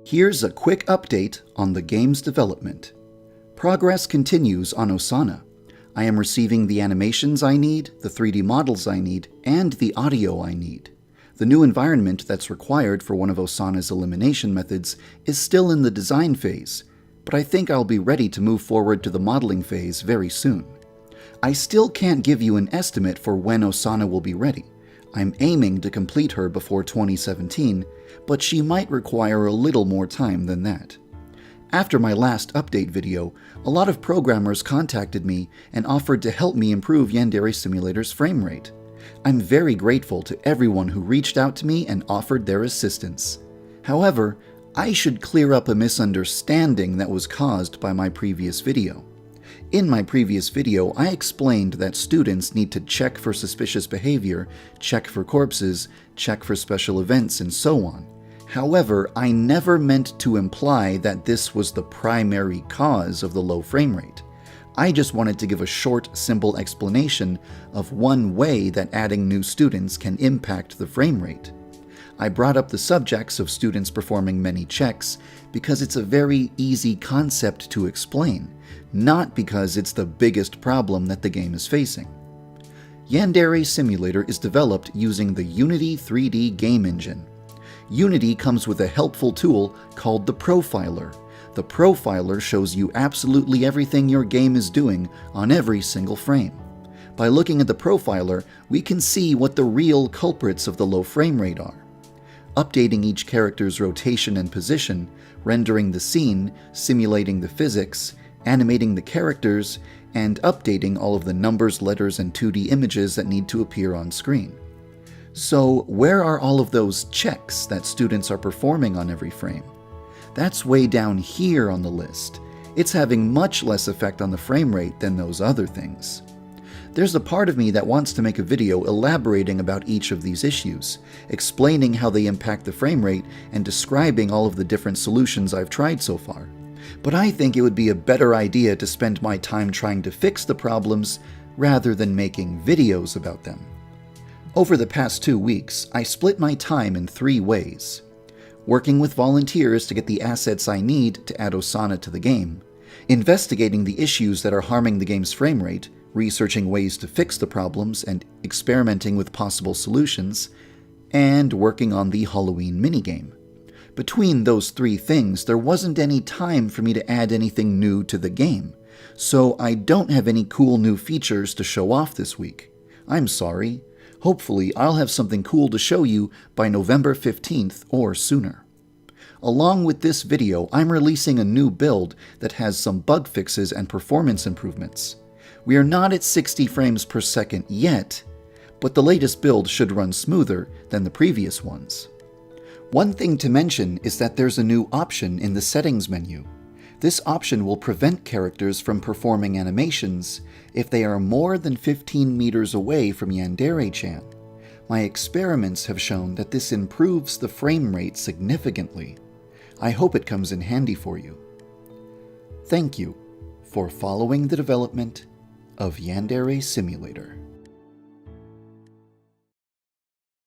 Here's a quick update on the game's development. Progress continues on Osana. I am receiving the animations I need, the 3D models I need, and the audio I need. The new environment that's required for one of Osana's elimination methods is still in the design phase, but I think I'll be ready to move forward to the modeling phase very soon. I still can't give you an estimate for when Osana will be ready. I'm aiming to complete her before 2017, but she might require a little more time than that. After my last update video, a lot of programmers contacted me and offered to help me improve Yandere Simulator's frame rate. I'm very grateful to everyone who reached out to me and offered their assistance. However, I should clear up a misunderstanding that was caused by my previous video. In my previous video, I explained that students need to check for suspicious behavior, check for corpses, check for special events, and so on. However, I never meant to imply that this was the primary cause of the low frame rate. I just wanted to give a short, simple explanation of one way that adding new students can impact the frame rate. I brought up the subjects of students performing many checks because it's a very easy concept to explain, not because it's the biggest problem that the game is facing. Yandere Simulator is developed using the Unity 3D game engine. Unity comes with a helpful tool called the Profiler. The Profiler shows you absolutely everything your game is doing on every single frame. By looking at the Profiler, we can see what the real culprits of the low frame rate are. Updating each character's rotation and position, rendering the scene, simulating the physics, animating the characters, and updating all of the numbers, letters, and 2D images that need to appear on screen. So, where are all of those checks that students are performing on every frame? That's way down here on the list. It's having much less effect on the frame rate than those other things. There's a part of me that wants to make a video elaborating about each of these issues, explaining how they impact the frame rate and describing all of the different solutions I've tried so far. But I think it would be a better idea to spend my time trying to fix the problems rather than making videos about them. Over the past 2 weeks, I split my time in 3 ways. Working with volunteers to get the assets I need to add Osana to the game, investigating the issues that are harming the game's frame rate, researching ways to fix the problems and experimenting with possible solutions, and working on the Halloween minigame. Between those 3 things, there wasn't any time for me to add anything new to the game, so I don't have any cool new features to show off this week. I'm sorry. Hopefully, I'll have something cool to show you by November 15th or sooner. Along with this video, I'm releasing a new build that has some bug fixes and performance improvements. We are not at 60 frames per second yet, but the latest build should run smoother than the previous ones. One thing to mention is that there's a new option in the settings menu. This option will prevent characters from performing animations if they are more than 15 meters away from Yandere-chan. My experiments have shown that this improves the frame rate significantly. I hope it comes in handy for you. Thank you for following the development of Yandere Simulator.